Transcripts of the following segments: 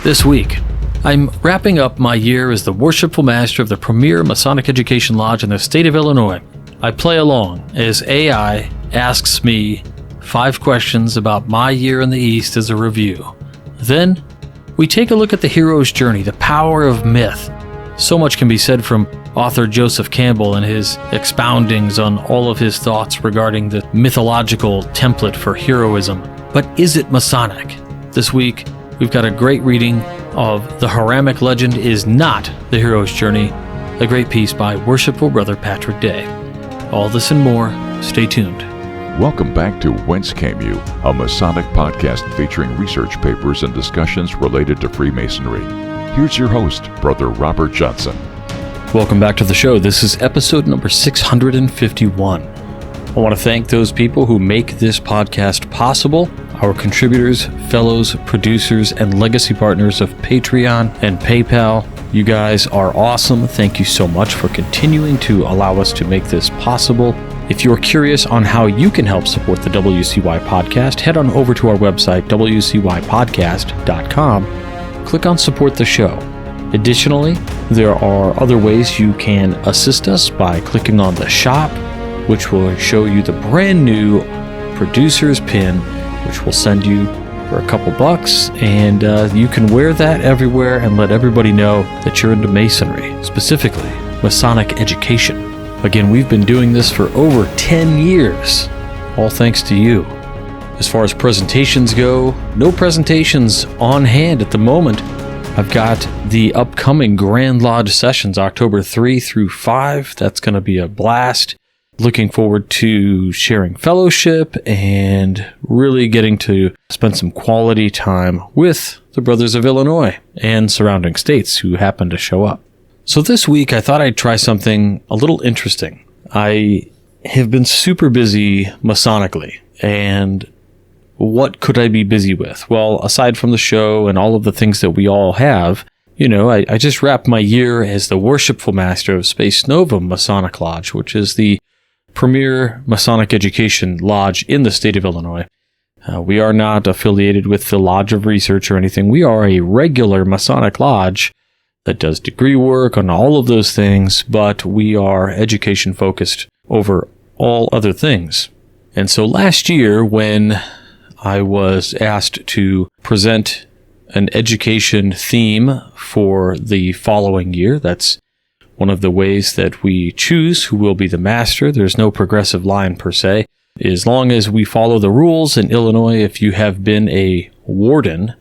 This week, I'm wrapping up my year as the Worshipful Master of the premier Masonic Education Lodge in the state of Illinois. I play along as AI asks me 5 questions about my year in the East as a review. Then, we take a look at the hero's journey, the power of myth. So much can be said from author Joseph Campbell and his expoundings on all of his thoughts regarding the mythological template for heroism. But is it Masonic? This week, we've got a great reading of The Hiramic Legend is Not the Hero's Journey, a great piece by Worshipful Brother Patrick Dey. All this and more, stay tuned. Welcome back to Whence Came You, a Masonic podcast featuring research papers and discussions related to Freemasonry. Here's your host, Brother Robert Johnson. Welcome back to the show. This is episode number 651. I want to thank those people who make this podcast possible, our contributors, fellows, producers, and legacy partners of Patreon and PayPal. You guys are awesome. Thank you so much for continuing to allow us to make this possible. If you're curious on how you can help support the WCY podcast, head on over to our website, wcypodcast.com. Click on Support the Show. Additionally, there are other ways you can assist us by clicking on the shop, which will show you the brand new producer's pin, which will send you for a couple bucks, and you can wear that everywhere and let everybody know that you're into Masonry, specifically Masonic education. Again, we've been doing this for over 10 years, all thanks to you. As far as presentations go, no presentations on hand at the moment. I've got the upcoming Grand Lodge sessions, October 3 through 5. That's going to be a blast. Looking forward to sharing fellowship and really getting to spend some quality time with the Brothers of Illinois and surrounding states who happen to show up. So this week, I thought I'd try something a little interesting. I have been super busy Masonically, and what could I be busy with? Well, aside from the show and all of the things that we all have, I just wrapped my year as the Worshipful Master of Space Nova Masonic Lodge, which is the premier Masonic education lodge in the state of Illinois. We are not affiliated with the Lodge of Research or anything. We are a regular Masonic lodge that does degree work on all of those things, but we are education focused over all other things. And so last year, when I was asked to present an education theme for the following year, that's one of the ways that we choose who will be the master. There's no progressive line per se. As long as we follow the rules in Illinois, if you have been a warden,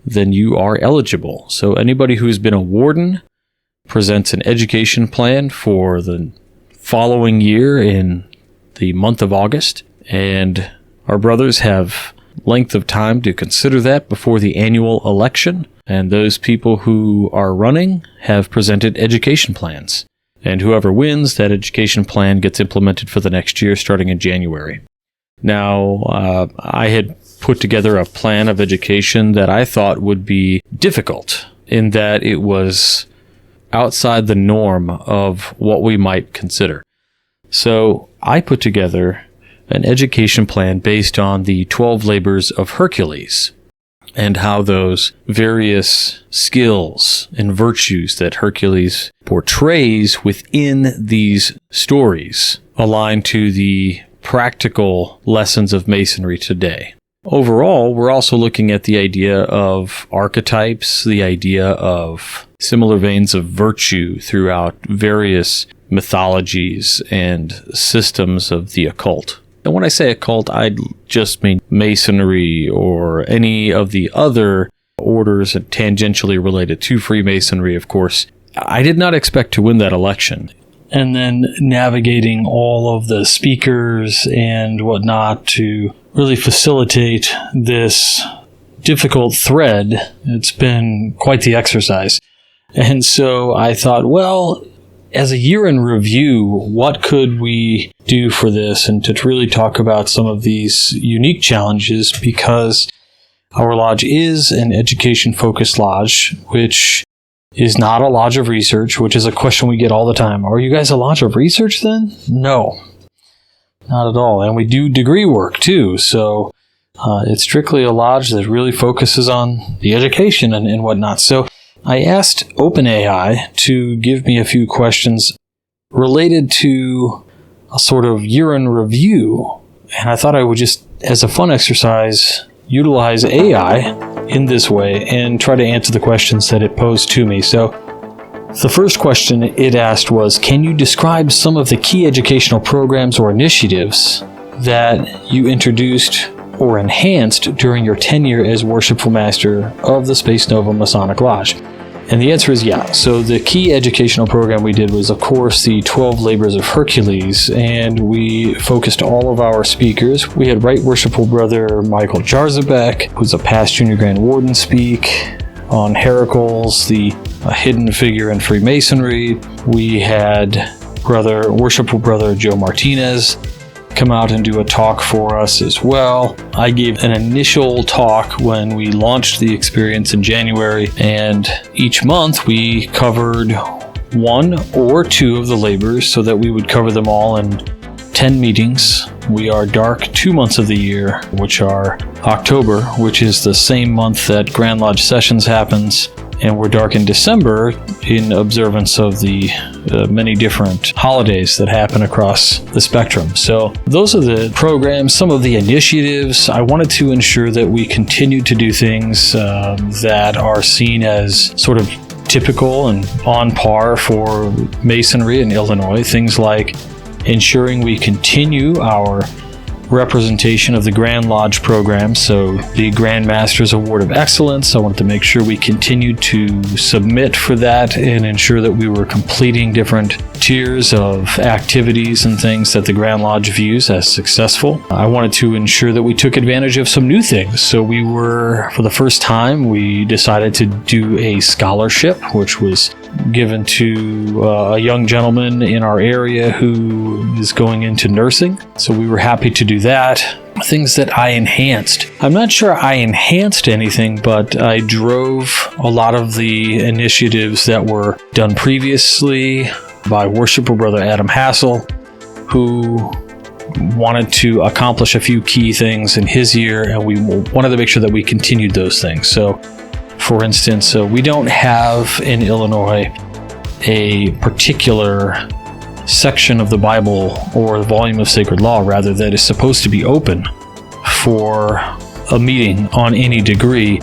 then you are eligible. So anybody who's been a warden presents an education plan for the following year in the month of August. And our brothers have length of time to consider that before the annual election. And those people who are running have presented education plans. And whoever wins, that education plan gets implemented for the next year starting in January. Now, I had put together a plan of education that I thought would be difficult in that it was outside the norm of what we might consider. So I put together an education plan based on the 12 labors of Hercules, and how those various skills and virtues that Hercules portrays within these stories align to the practical lessons of Masonry today. Overall, we're also looking at the idea of archetypes, the idea of similar veins of virtue throughout various mythologies and systems of the occult. And when I say occult, I just mean Masonry or any of the other orders tangentially related to Freemasonry, of course. I did not expect to win that election. And then navigating all of the speakers and whatnot to really facilitate this difficult thread, it's been quite the exercise. And so I thought, well, as a year in review, what could we do for this, and to really talk about some of these unique challenges, because our lodge is an education-focused lodge, which is not a lodge of research, which is a question we get all the time. Are you guys a lodge of research then? No, not at all. And we do degree work too, so It's strictly a lodge that really focuses on the education and whatnot. So I asked OpenAI to give me a few questions related to a sort of year in review. And I thought I would just, as a fun exercise, utilize AI in this way and try to answer the questions that it posed to me. So the first question it asked was, can you describe some of the key educational programs or initiatives that you introduced or enhanced during your tenure as Worshipful Master of the Space Nova Masonic Lodge? And the answer is yeah. So the key educational program we did was, of course, the 12 Labors of Hercules, and we focused all of our speakers. We had Right Worshipful Brother Michael Jarzabek, who's a past Junior Grand Warden, speak on Heracles, the hidden figure in Freemasonry. We had Worshipful Brother Joe Martinez come out and do a talk for us as well. I gave an initial talk when we launched the experience in January, and each month we covered one or two of the labors so that we would cover them all in 10 meetings. We are dark 2 months of the year, which are October, which is the same month that Grand Lodge Sessions happens, and we're dark in December in observance of the many different holidays that happen across the spectrum. So those are the programs, some of the initiatives. I wanted to ensure that we continue to do things that are seen as sort of typical and on par for Masonry in Illinois. Things like ensuring we continue our representation of the Grand Lodge program, so the Grand Master's Award of Excellence. I wanted to make sure we continued to submit for that and ensure that we were completing different tiers of activities and things that the Grand Lodge views as successful. I wanted to ensure that we took advantage of some new things. So we were, for the first time, we decided to do a scholarship, which was given to a young gentleman in our area who is going into nursing. So we were happy to do that. Things that I enhanced. I'm not sure I enhanced anything, but I drove a lot of the initiatives that were done previously by Worshipful Brother Adam Hassel, who wanted to accomplish a few key things in his year, and we wanted to make sure that we continued those things. So, for instance, we don't have in Illinois a particular section of the Bible or the volume of sacred law, rather, that is supposed to be open for a meeting on any degree.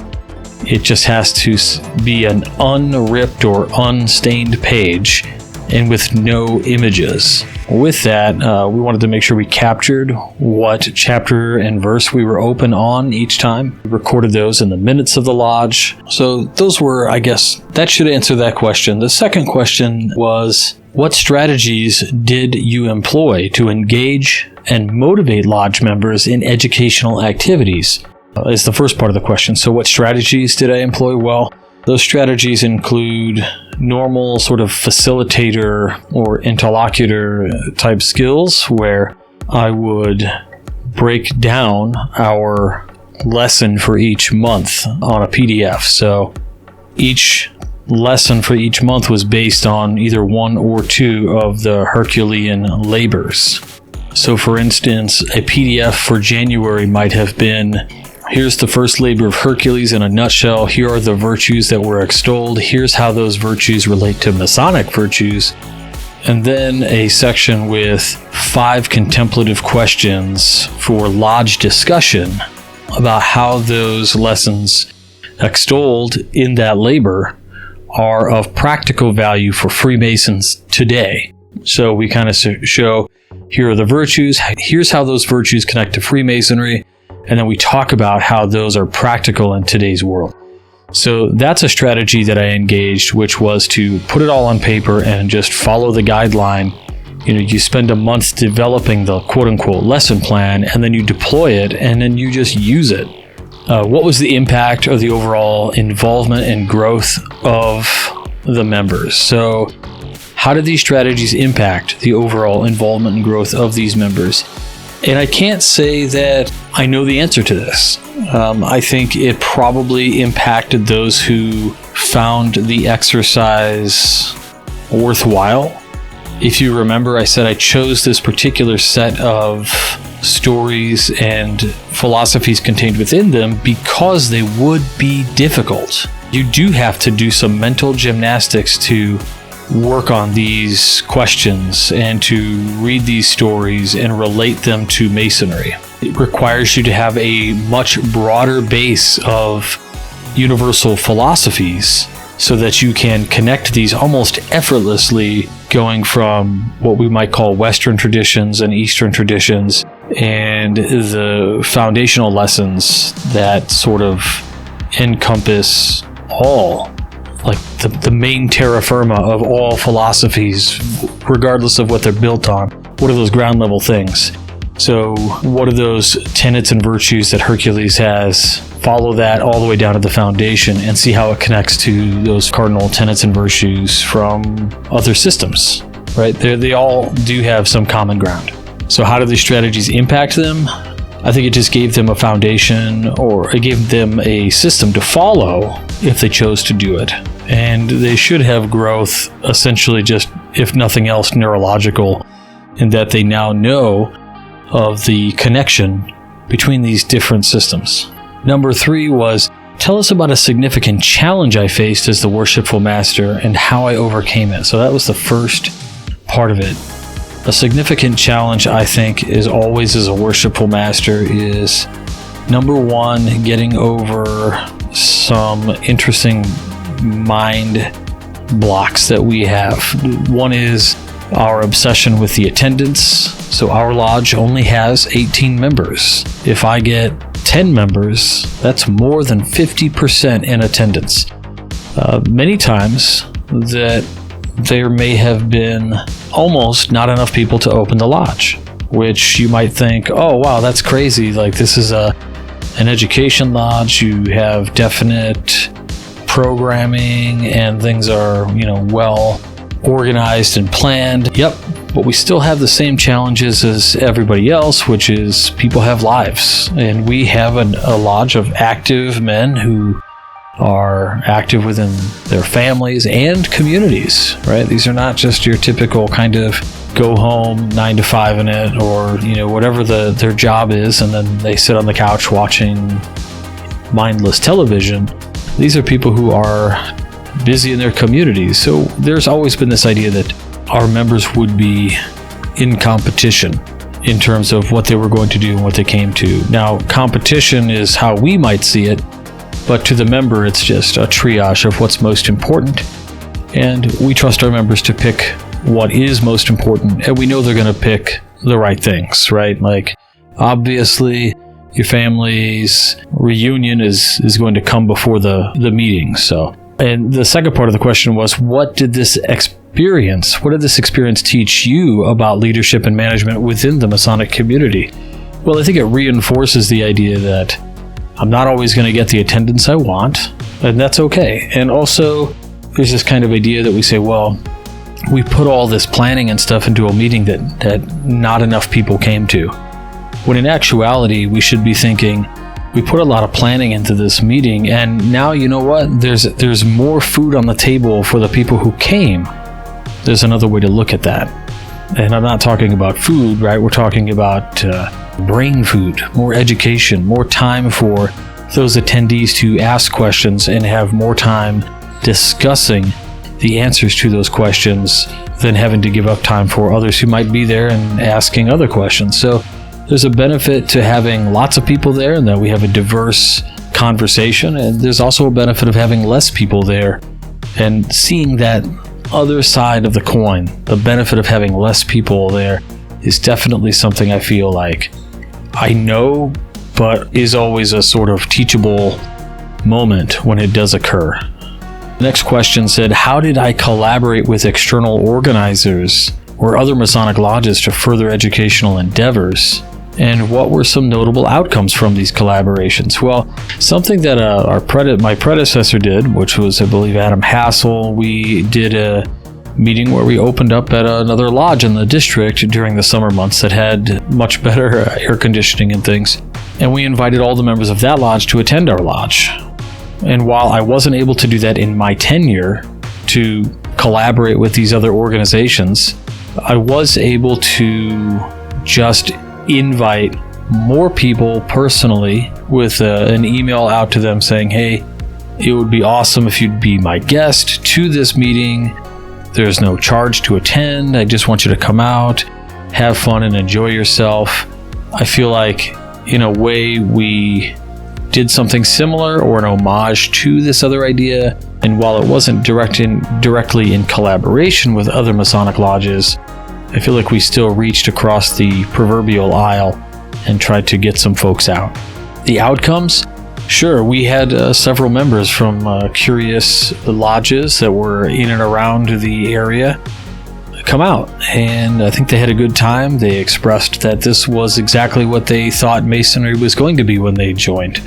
It just has to be an unripped or unstained page and with no images. With that, we wanted to make sure we captured what chapter and verse we were open on each time. We recorded those in the minutes of the lodge. So those were, I guess, that should answer that question. The second question was, what strategies did you employ to engage and motivate lodge members in educational activities? Is the first part of the question. So what strategies did I employ? Well, those strategies include normal sort of facilitator or interlocutor type skills, where I would break down our lesson for each month on a PDF. So each lesson for each month was based on either one or two of the Herculean labors. So for instance, a PDF for January might have been, here's the first labor of Hercules in a nutshell. Here are the virtues that were extolled. Here's how those virtues relate to Masonic virtues. And then a section with 5 contemplative questions for lodge discussion about how those lessons extolled in that labor are of practical value for Freemasons today. So we kind of show, here are the virtues. Here's how those virtues connect to Freemasonry. And then we talk about how those are practical in today's world. So that's a strategy that I engaged, which was to put it all on paper and just follow the guideline. You spend a month developing the quote-unquote lesson plan, and then you deploy it, and then you just use it. What was the impact of the overall involvement and growth of the members? So how did these strategies impact the overall involvement and growth of these members? And I can't say that I know the answer to this. I think it probably impacted those who found the exercise worthwhile. If you remember, I said I chose this particular set of stories and philosophies contained within them because they would be difficult. You do have to do some mental gymnastics to work on these questions and to read these stories and relate them to Masonry. It requires you to have a much broader base of universal philosophies so that you can connect these almost effortlessly, going from what we might call Western traditions and Eastern traditions and the foundational lessons that sort of encompass all, like the main terra firma of all philosophies, regardless of what they're built on. What are those ground level things? So what are those tenets and virtues that Hercules has? Follow that all the way down to the foundation and see how it connects to those cardinal tenets and virtues from other systems, right? They all do have some common ground. So how do these strategies impact them? I think it just gave them a foundation, or it gave them a system to follow if they chose to do it. And they should have growth, essentially just, if nothing else, neurological, in that they now know of the connection between these different systems. Number 3 was, tell us about a significant challenge I faced as the Worshipful Master and how I overcame it. So that was the first part of it. A significant challenge, I think, is always as a Worshipful Master is, number 1, getting over some interesting mind blocks that we have. One is our obsession with the attendance. So our lodge only has 18 members. If I get 10 members, that's more than 50% in attendance. Many times that there may have been almost not enough people to open the lodge, which you might think, oh wow, that's crazy. Like, this is an education lodge. You have definite programming and things are, well organized and planned. Yep, but we still have the same challenges as everybody else, which is people have lives, and we have a lodge of active men who are active within their families and communities, right? These are not just your typical kind of go home 9 to 5 in it, or whatever their job is, and then they sit on the couch watching mindless television. These are people who are busy in their communities. So there's always been this idea that our members would be in competition in terms of what they were going to do and what they came to. Now, competition is how we might see it, but to the member, it's just a triage of what's most important. And we trust our members to pick what is most important, and we know they're going to pick the right things, right? Like, obviously, your family's reunion is going to come before the meeting. So, and the second part of the question was, what did this experience teach you about leadership and management within the Masonic community? Well, I think it reinforces the idea that I'm not always going to get the attendance I want, and that's okay. And also, there's this kind of idea that we say, well, we put all this planning and stuff into a meeting that not enough people came to. When in actuality, we should be thinking, we put a lot of planning into this meeting, and now, you know what? There's more food on the table for the people who came. There's another way to look at that. And I'm not talking about food, right? We're talking about brain food, more education, more time for those attendees to ask questions and have more time discussing the answers to those questions than having to give up time for others who might be there and asking other questions. So there's a benefit to having lots of people there and that we have a diverse conversation. And there's also a benefit of having less people there and seeing that other side of the coin. The benefit of having less people there is definitely something I feel like I know, but is always a sort of teachable moment when it does occur. The next question said, how did I collaborate with external organizers or other Masonic lodges to further educational endeavors? And what were some notable outcomes from these collaborations? Well, something that my predecessor did, which was, I believe, Adam Hassel, we did a meeting where we opened up at another lodge in the district during the summer months that had much better air conditioning and things. And we invited all the members of that lodge to attend our lodge. And while I wasn't able to do that in my tenure to collaborate with these other organizations, I was able to just invite more people personally with an email out to them saying, hey, it would be awesome if you'd be my guest to this meeting. There's no charge to attend. I just want you to come out, have fun, and enjoy yourself. I feel like, in a way, we did something similar or an homage to this other idea. And while it wasn't directly in collaboration with other Masonic lodges, I feel like we still reached across the proverbial aisle and tried to get some folks out. The outcomes? Sure, we had several members from curious lodges that were in and around the area come out, and I think they had a good time. They expressed that this was exactly what they thought Masonry was going to be when they joined,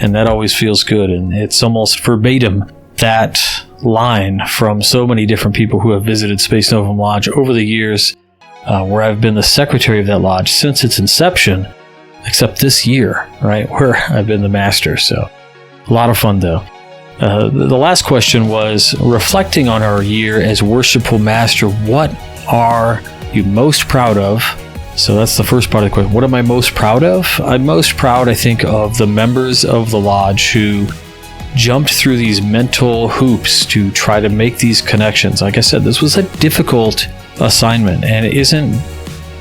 and that always feels good. And it's almost verbatim, that line from so many different people who have visited Space Novum Lodge over the years, where I've been the secretary of that lodge since its inception, except this year, right, where I've been the master. So a lot of fun, though. The last question was, reflecting on our year as Worshipful Master, what are you most proud of? So that's the first part of the question. What am I most proud of? I'm most proud, I think, of the members of the lodge who jumped through these mental hoops to try to make these connections. Like I said, this was a difficult assignment, and it isn't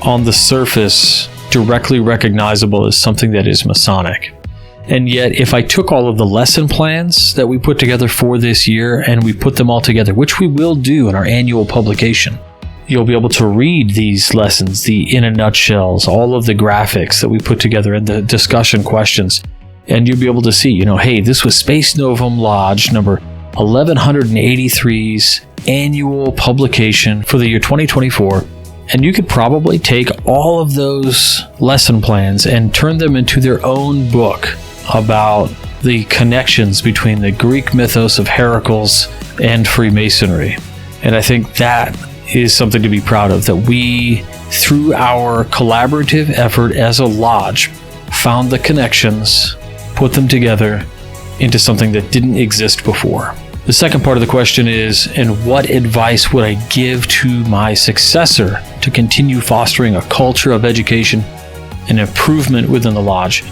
on the surface directly recognizable as something that is Masonic. And yet, if I took all of the lesson plans that we put together for this year and we put them all together, which we will do in our annual publication, you'll be able to read these lessons, the in a nutshells, all of the graphics that we put together and the discussion questions. And you'll be able to see, hey, this was Space Novum Lodge number 1183's annual publication for the year 2024. And you could probably take all of those lesson plans and turn them into their own book about the connections between the Greek mythos of Heracles and Freemasonry. And I think that is something to be proud of, that we, through our collaborative effort as a lodge, found the connections, put them together into something that didn't exist before. The second part of the question is, and what advice would I give to my successor to continue fostering a culture of education and improvement within the lodge?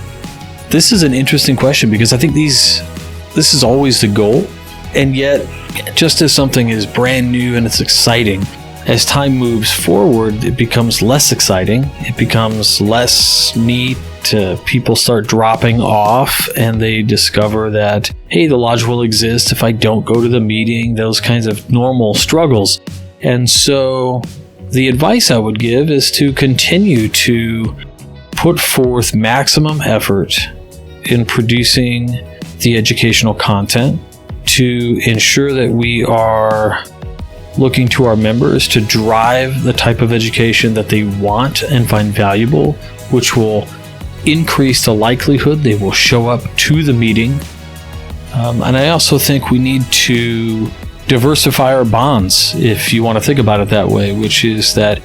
This is an interesting question, because I think this is always the goal, and yet just as something is brand new and it's exciting, as time moves forward, it becomes less exciting, it becomes less neat. People start dropping off, and they discover that, hey, the lodge will exist if I don't go to the meeting, those kinds of normal struggles. And so the advice I would give is to continue to put forth maximum effort in producing the educational content, to ensure that we are looking to our members to drive the type of education that they want and find valuable, which will increase the likelihood they will show up to the meeting. And I also think we need to diversify our bonds, if you want to think about it that way, which is that,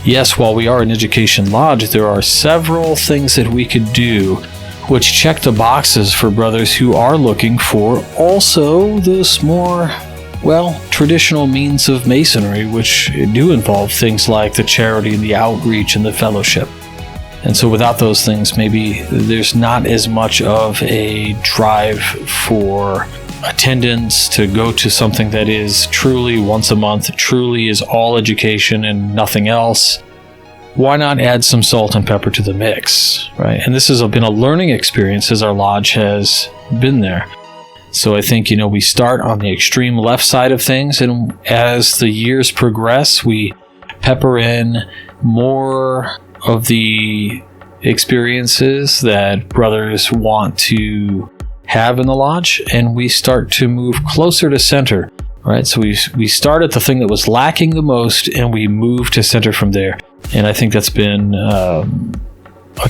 yes, while we are an education lodge, there are several things that we could do which check the boxes for brothers who are looking for also this more, traditional means of Masonry, which do involve things like the charity and the outreach and the fellowship. And so without those things, maybe there's not as much of a drive for attendance to go to something that is truly once a month, truly is all education and nothing else. Why not add some salt and pepper to the mix, right? And this has been a learning experience as our lodge has been there. So I think, we start on the extreme left side of things, and as the years progress, we pepper in more of the experiences that brothers want to have in the lodge, and we start to move closer to center, right? So we start at the thing that was lacking the most, and we move to center from there. And I think that's been a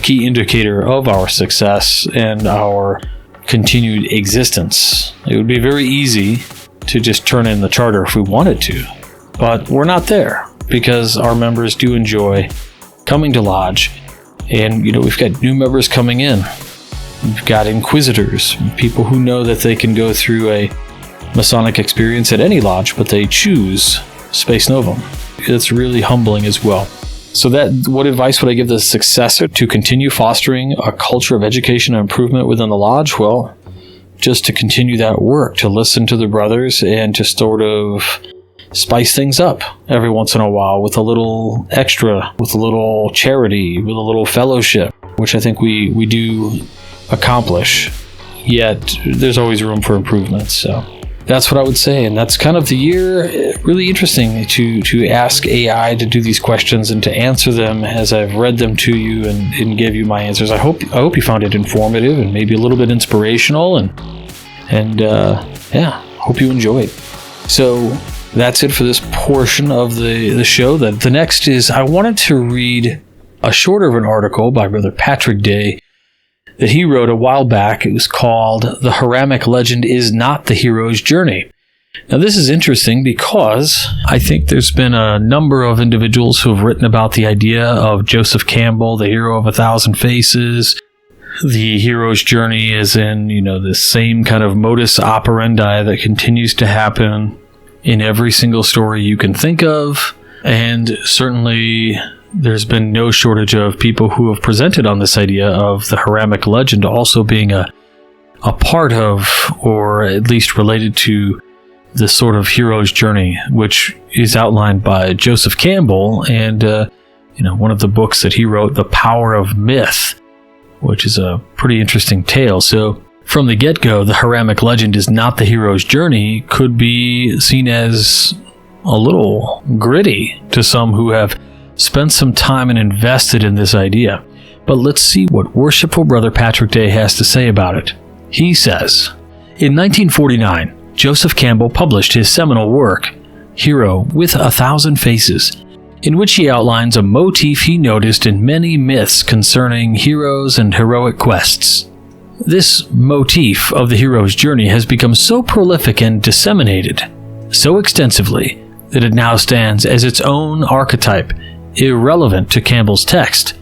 key indicator of our success and our continued existence. It would be very easy to just turn in the charter if we wanted to, but we're not there, because our members do enjoy coming to lodge. And we've got new members coming in, we've got inquisitors, people who know that they can go through a Masonic experience at any lodge, but they choose Space Novum. It's really humbling as well. So what advice would I give the successor to continue fostering a culture of education and improvement within the lodge? Well, just to continue that work, to listen to the brothers and to sort of spice things up every once in a while with a little extra, with a little charity, with a little fellowship, which I think we do accomplish. Yet there's always room for improvement. So that's what I would say. And that's kind of the year. Really interesting to ask AI to do these questions and to answer them as I've read them to you and give you my answers. I hope you found it informative and maybe a little bit inspirational and hope you enjoyed. So that's it for this portion of the show. The next is I wanted to read a shorter of an article by Brother Patrick Dey that he wrote a while back. It was called "The Hiramic Legend is Not the Hero's Journey." Now this is interesting because I think there's been a number of individuals who have written about the idea of Joseph Campbell, the hero of 1,000 faces. The hero's journey is in, this same kind of modus operandi that continues to happen in every single story you can think of. And certainly there's been no shortage of people who have presented on this idea of the Hiramic Legend also being a part of, or at least related to, this sort of hero's journey, which is outlined by Joseph Campbell and, one of the books that he wrote, The Power of Myth, which is a pretty interesting tale. So from the get-go, the Hiramic Legend is not the hero's journey could be seen as a little gritty to some who have spent some time and invested in this idea. But let's see what Worshipful Brother Patrick Dey has to say about it. He says, in 1949, Joseph Campbell published his seminal work, Hero with 1,000 Faces, in which he outlines a motif he noticed in many myths concerning heroes and heroic quests. This motif of the hero's journey has become so prolific and disseminated so extensively that it now stands as its own archetype, irrelevant to Campbell's text.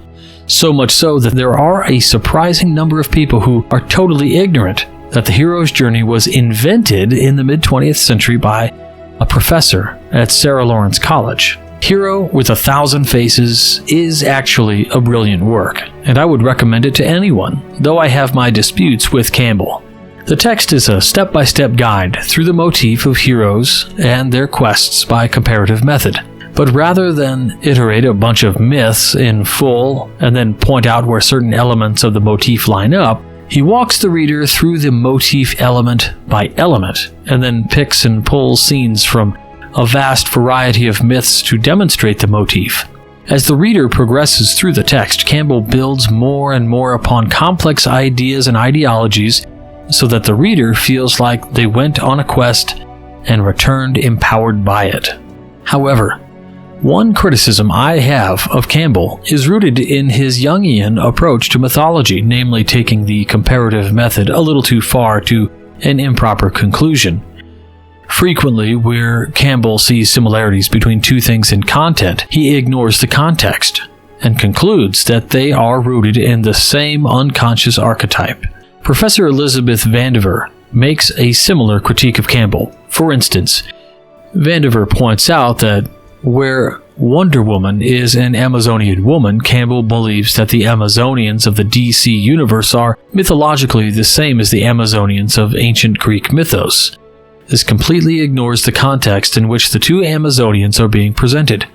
So much so that there are a surprising number of people who are totally ignorant that the hero's journey was invented in the mid-20th century by a professor at Sarah Lawrence College. Hero with 1,000 Faces is actually a brilliant work, and I would recommend it to anyone, though I have my disputes with Campbell. The text is a step-by-step guide through the motif of heroes and their quests by comparative method. But rather than iterate a bunch of myths in full and then point out where certain elements of the motif line up, he walks the reader through the motif element by element, and then picks and pulls scenes from a vast variety of myths to demonstrate the motif. As the reader progresses through the text, Campbell builds more and more upon complex ideas and ideologies so that the reader feels like they went on a quest and returned empowered by it. However, one criticism I have of Campbell is rooted in his Jungian approach to mythology, namely taking the comparative method a little too far to an improper conclusion. Frequently, where Campbell sees similarities between two things in content, he ignores the context and concludes that they are rooted in the same unconscious archetype. Professor Elizabeth Vandiver makes a similar critique of Campbell. For instance, Vandiver points out that where Wonder Woman is an Amazonian woman, Campbell believes that the Amazonians of the DC universe are mythologically the same as the Amazonians of ancient Greek mythos. This completely ignores the context in which the two Amazonians are being presented.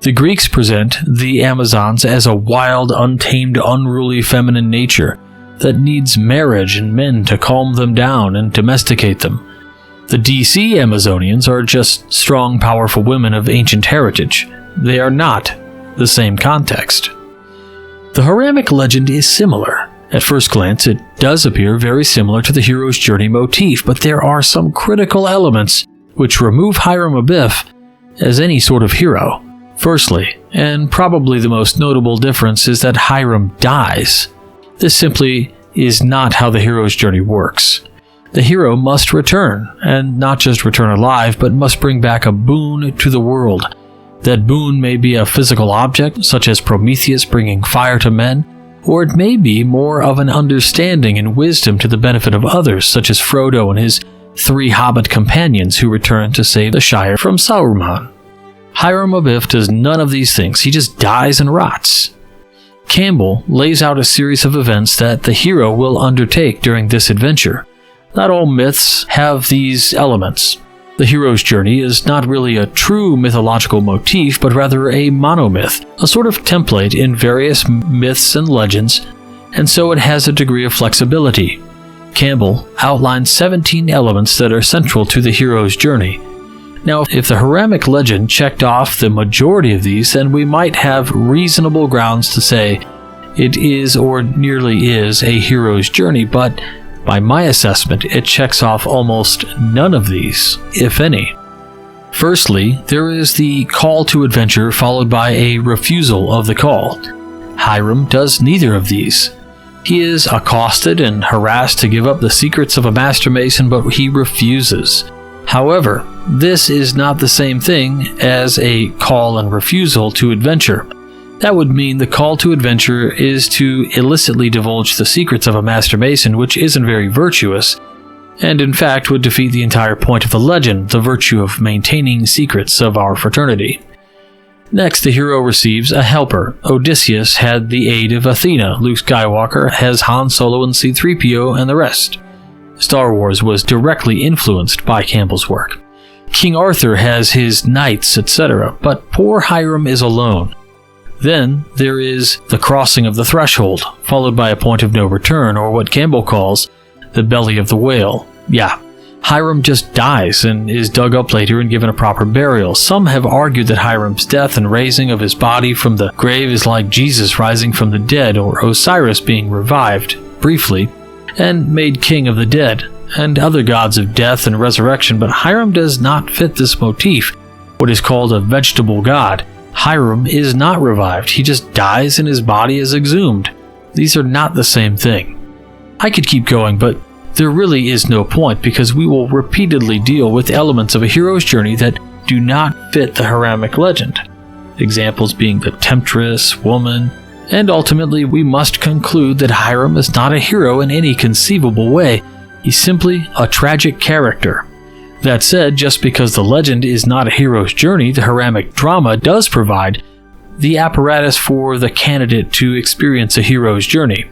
The Greeks present the Amazons as a wild, untamed, unruly feminine nature that needs marriage and men to calm them down and domesticate them. The DC Amazonians are just strong, powerful women of ancient heritage. They are not the same context. The Hiramic Legend is similar. At first glance, it does appear very similar to the hero's journey motif, but there are some critical elements which remove Hiram Abiff as any sort of hero. Firstly, and probably the most notable difference, is that Hiram dies. This simply is not how the hero's journey works. The hero must return, and not just return alive, but must bring back a boon to the world. That boon may be a physical object, such as Prometheus bringing fire to men, or it may be more of an understanding and wisdom to the benefit of others, such as Frodo and his 3 hobbit companions who returned to save the Shire from Sauron. Hiram Abiff does none of these things. He just dies and rots. Campbell lays out a series of events that the hero will undertake during this adventure. Not all myths have these elements. The hero's journey is not really a true mythological motif, but rather a monomyth, a sort of template in various myths and legends, and so it has a degree of flexibility. Campbell outlines 17 elements that are central to the hero's journey. Now, if the Hiramic Legend checked off the majority of these, then we might have reasonable grounds to say it is or nearly is a hero's journey, but by my assessment, it checks off almost none of these, if any. Firstly, there is the call to adventure followed by a refusal of the call. Hiram does neither of these. He is accosted and harassed to give up the secrets of a master mason, but he refuses. However, this is not the same thing as a call and refusal to adventure. That would mean the call to adventure is to illicitly divulge the secrets of a master mason, which isn't very virtuous, and in fact would defeat the entire point of the legend, the virtue of maintaining secrets of our fraternity. Next, the hero receives a helper. Odysseus had the aid of Athena. Luke Skywalker has Han Solo and C-3PO and the rest. Star Wars was directly influenced by Campbell's work. King Arthur has his knights, etc., but poor Hiram is alone. Then there is the crossing of the threshold, followed by a point of no return, or what Campbell calls the belly of the whale. Yeah, Hiram just dies and is dug up later and given a proper burial. Some have argued that Hiram's death and raising of his body from the grave is like Jesus rising from the dead, or Osiris being revived, briefly, and made king of the dead, and other gods of death and resurrection, but Hiram does not fit this motif, what is called a vegetable god. Hiram is not revived, he just dies and his body is exhumed. These are not the same thing. I could keep going, but there really is no point, because we will repeatedly deal with elements of a hero's journey that do not fit the Hiramic legend. Examples being the temptress, woman, and ultimately we must conclude that Hiram is not a hero in any conceivable way. He's simply a tragic character. That said, just because the legend is not a hero's journey, the Hiramic drama does provide the apparatus for the candidate to experience a hero's journey.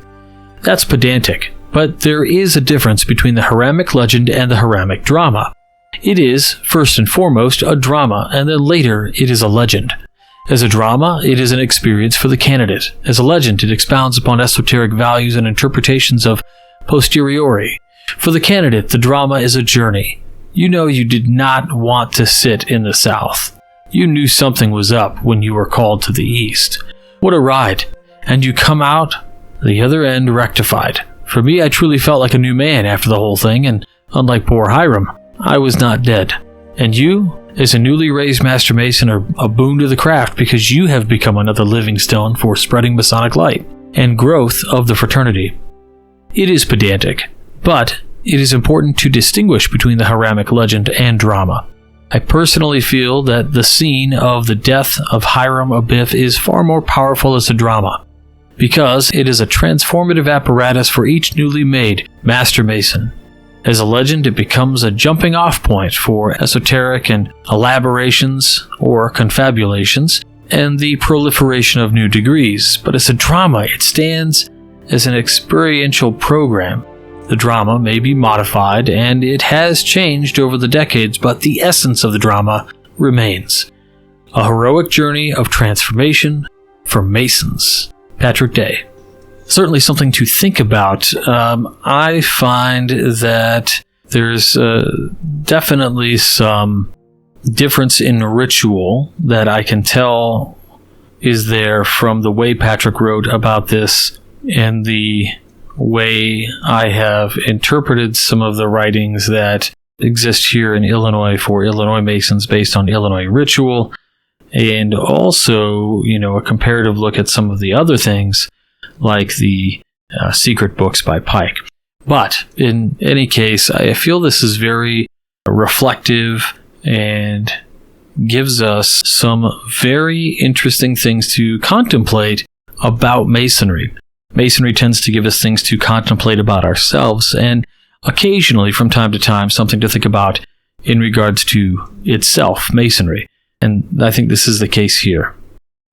That's pedantic, but there is a difference between the Hiramic legend and the Hiramic drama. It is, first and foremost, a drama, and then later it is a legend. As a drama, it is an experience for the candidate. As a legend, it expounds upon esoteric values and interpretations of posteriori. For the candidate, the drama is a journey. You know you did not want to sit in the south. You knew something was up when you were called to the east. What a ride! And you come out the other end rectified. For me, I truly felt like a new man after the whole thing, and unlike poor Hiram, I was not dead. And you, as a newly raised Master Mason, are a boon to the craft, because you have become another living stone for spreading Masonic light and growth of the fraternity. It is pedantic, but it is important to distinguish between the Hiramic legend and drama. I personally feel that the scene of the death of Hiram Abiff is far more powerful as a drama, because it is a transformative apparatus for each newly made Master Mason. As a legend, it becomes a jumping off point for esoteric and elaborations or confabulations and the proliferation of new degrees, but as a drama, it stands as an experiential program. The drama may be modified, and it has changed over the decades, but the essence of the drama remains. A heroic journey of transformation for Masons. Patrick Dey. Certainly something to think about. I find that there's definitely some difference in ritual that I can tell is there from the way Patrick wrote about this and the way I have interpreted some of the writings that exist here in Illinois for Illinois Masons based on Illinois ritual, and also, a comparative look at some of the other things like the secret books by Pike. But in any case, I feel this is very reflective and gives us some very interesting things to contemplate about Masonry. Masonry tends to give us things to contemplate about ourselves, and occasionally, from time to time, something to think about in regards to itself, Masonry. And I think this is the case here.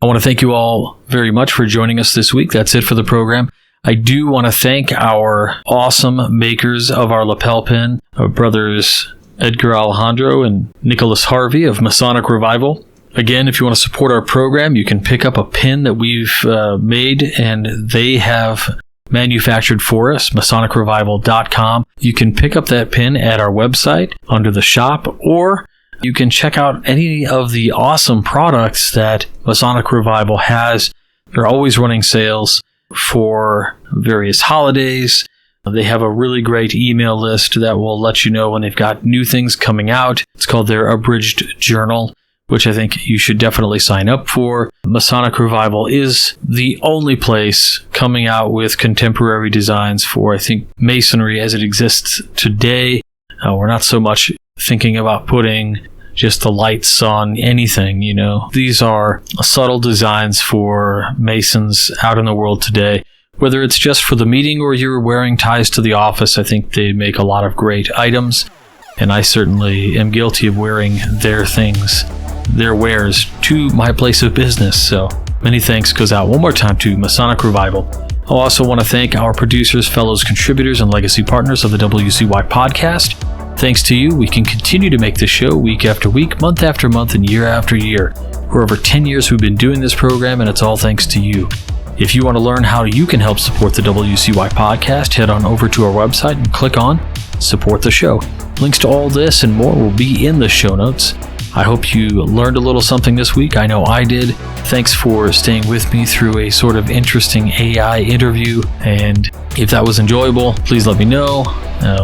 I want to thank you all very much for joining us this week. That's it for the program. I do want to thank our awesome makers of our lapel pin, our brothers Edgar Alejandro and Nicholas Harvey of Masonic Revival. Again, if you want to support our program, you can pick up a pin that we've made and they have manufactured for us, MasonicRevival.com. You can pick up that pin at our website under the shop, or you can check out any of the awesome products that Masonic Revival has. They're always running sales for various holidays. They have a really great email list that will let you know when they've got new things coming out. It's called their Abridged Journal, which I think you should definitely sign up for. Masonic Revival is the only place coming out with contemporary designs for, I think, Masonry as it exists today. We're not so much thinking about putting just the lights on anything, you know. These are subtle designs for Masons out in the world today. Whether it's just for the meeting or you're wearing ties to the office, I think they make a lot of great items. And I certainly am guilty of wearing their things, their wares, to my place of business. So many thanks goes out one more time to Masonic Revival. I also want to thank our producers, fellows, contributors, and legacy partners of the WCY podcast. Thanks to you, we can continue to make this show week after week, month after month, and year after year. For over 10 years we've been doing this program, and it's all thanks to you. If you want to learn how you can help support the WCY podcast, head on over to our website and click on Support the Show. Links to all this and more will be in the show notes. I hope you learned a little something this week. I know I did. Thanks for staying with me through a sort of interesting AI interview. And if that was enjoyable, please let me know.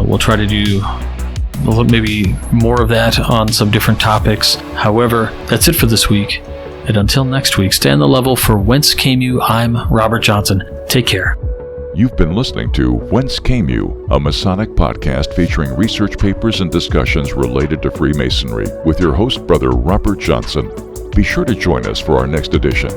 We'll try to do maybe more of that on some different topics. However, that's it for this week. And until next week, stay on the level. For Whence Came You, I'm Robert Johnson. Take care. You've been listening to Whence Came You, a Masonic podcast featuring research papers and discussions related to Freemasonry with your host, Brother Robert Johnson. Be sure to join us for our next edition.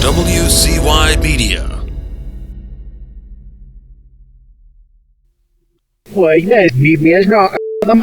WCY Media. Well, you guys beat me as not the